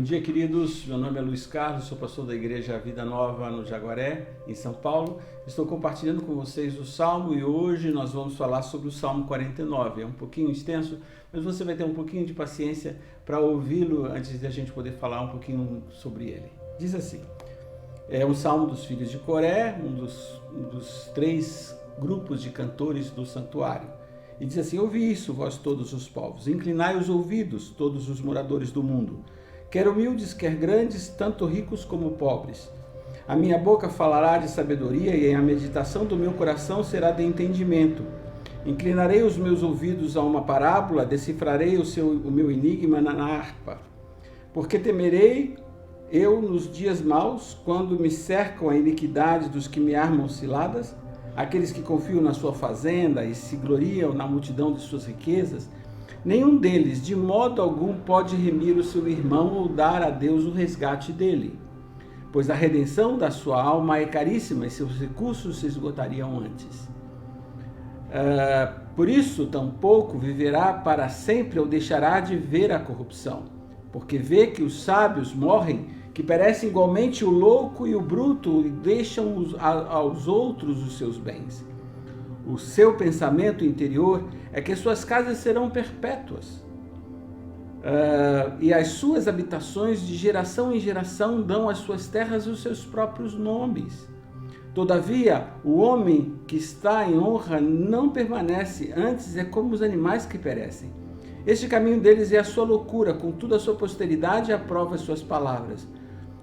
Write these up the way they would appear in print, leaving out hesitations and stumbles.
Bom dia, queridos. Meu nome é Luiz Carlos, sou pastor da Igreja Vida Nova no Jaguaré, em São Paulo. Estou compartilhando com vocês o Salmo e hoje nós vamos falar sobre o Salmo 49. É um pouquinho extenso, mas você vai ter um pouquinho de paciência para ouvi-lo antes de a gente poder falar um pouquinho sobre ele. Diz assim, é um Salmo dos filhos de Coré, um dos três grupos de cantores do santuário. E diz assim, ouvi isso, vós todos os povos, inclinai os ouvidos, todos os moradores do mundo. Quer humildes, quer grandes, tanto ricos como pobres. A minha boca falará de sabedoria e a meditação do meu coração será de entendimento. Inclinarei os meus ouvidos a uma parábola, decifrarei o meu enigma na harpa. Porque temerei eu nos dias maus, quando me cercam a iniquidade dos que me armam ciladas, aqueles que confiam na sua fazenda e se gloriam na multidão de suas riquezas. Nenhum deles, de modo algum, pode remir o seu irmão ou dar a Deus o resgate dele, pois a redenção da sua alma é caríssima e seus recursos se esgotariam antes. Por isso, tampouco viverá para sempre ou deixará de ver a corrupção, porque vê que os sábios morrem, que perecem igualmente o louco e o bruto e deixam aos outros os seus bens. O seu pensamento interior é que suas casas serão perpétuas e as suas habitações de geração em geração dão às suas terras os seus próprios nomes. Todavia, o homem que está em honra não permanece, antes é como os animais que perecem. Este caminho deles é a sua loucura, contudo a sua posteridade aprova as suas palavras.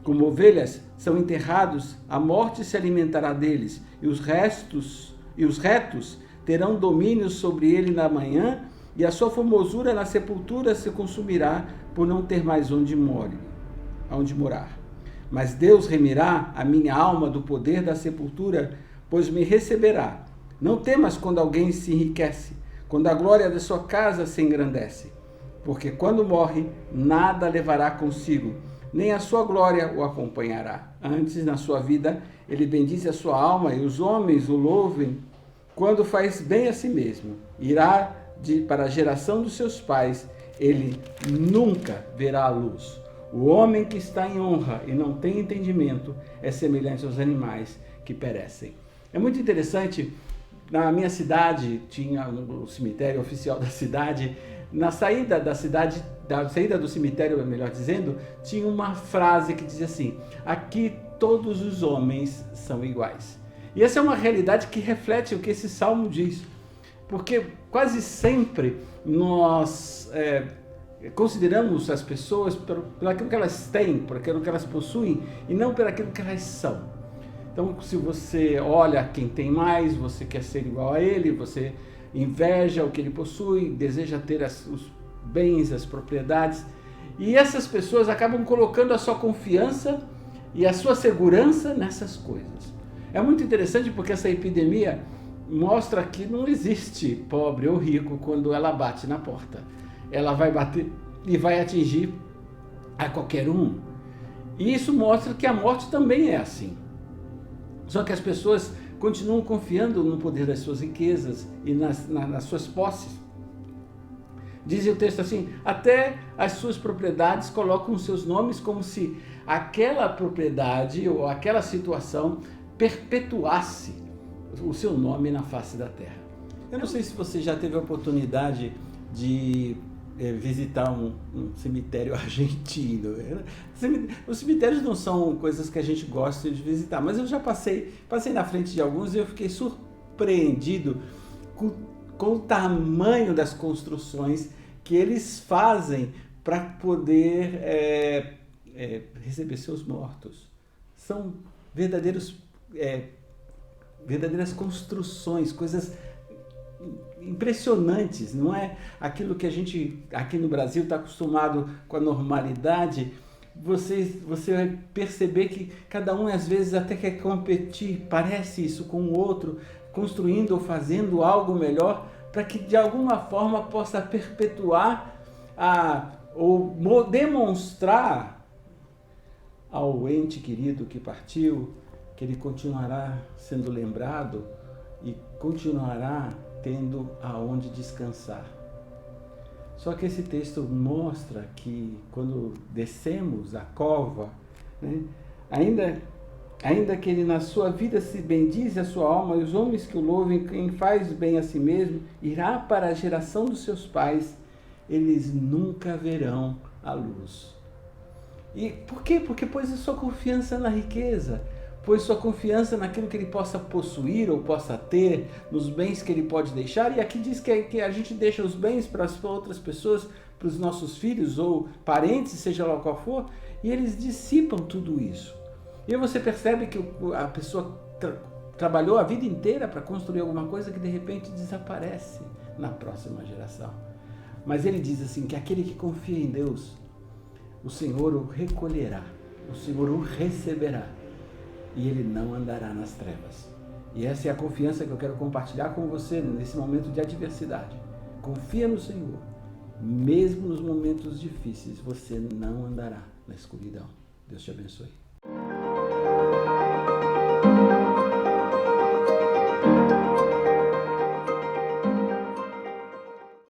Como ovelhas são enterrados, a morte se alimentará deles, e os retos terão domínio sobre ele na manhã, e a sua formosura na sepultura se consumirá, por não ter mais onde morar. Mas Deus remirá a minha alma do poder da sepultura, pois me receberá. Não temas quando alguém se enriquece, quando a glória da sua casa se engrandece, porque quando morre, nada levará consigo, nem a sua glória o acompanhará. Antes, na sua vida, ele bendize a sua alma e os homens o louvem quando faz bem a si mesmo. Irá para a geração dos seus pais, ele nunca verá a luz. O homem que está em honra e não tem entendimento é semelhante aos animais que perecem. É muito interessante, na minha cidade, tinha o cemitério oficial da cidade, na saída da saída do cemitério, melhor dizendo, tinha uma frase que dizia assim, aqui todos os homens são iguais. E essa é uma realidade que reflete o que esse salmo diz, porque quase sempre nós consideramos as pessoas por aquilo que elas têm, por aquilo que elas possuem, e não por aquilo que elas são. Então, se você olha quem tem mais, você quer ser igual a ele, você inveja o que ele possui, deseja ter os bens, as propriedades, e essas pessoas acabam colocando a sua confiança e a sua segurança nessas coisas. É muito interessante porque essa epidemia mostra que não existe pobre ou rico quando ela bate na porta. Ela vai bater e vai atingir a qualquer um. E isso mostra que a morte também é assim. Só que as pessoas continuam confiando no poder das suas riquezas e nas suas posses. Diz o texto assim, até as suas propriedades colocam os seus nomes como se aquela propriedade ou aquela situação perpetuasse o seu nome na face da terra. Eu não sei se você já teve a oportunidade de visitar um cemitério argentino. Os cemitérios não são coisas que a gente gosta de visitar, mas eu já passei na frente de alguns e eu fiquei surpreendido com o tamanho das construções que eles fazem para poder receber seus mortos. São verdadeiras construções, coisas impressionantes, não é aquilo que a gente aqui no Brasil está acostumado com a normalidade. Você vai perceber que cada um às vezes até quer competir, parece isso com o outro, construindo ou fazendo algo melhor para que de alguma forma possa perpetuar ou demonstrar ao ente querido que partiu que ele continuará sendo lembrado e continuará tendo aonde descansar. Só que esse texto mostra que quando descemos a cova, né, ainda que ele na sua vida se bendize a sua alma, e os homens que o louvem, quem faz bem a si mesmo, irá para a geração dos seus pais, eles nunca verão a luz. E por quê? Porque pôs a sua confiança na riqueza, pôs sua confiança naquilo que ele possa possuir ou possa ter, nos bens que ele pode deixar. E aqui diz que a gente deixa os bens para as outras pessoas, para os nossos filhos ou parentes, seja lá qual for, e eles dissipam tudo isso. E aí você percebe que a pessoa trabalhou a vida inteira para construir alguma coisa que de repente desaparece na próxima geração. Mas ele diz assim, que aquele que confia em Deus, o Senhor o recolherá, o Senhor o receberá, e ele não andará nas trevas. E essa é a confiança que eu quero compartilhar com você nesse momento de adversidade. Confia no Senhor, mesmo nos momentos difíceis, você não andará na escuridão. Deus te abençoe.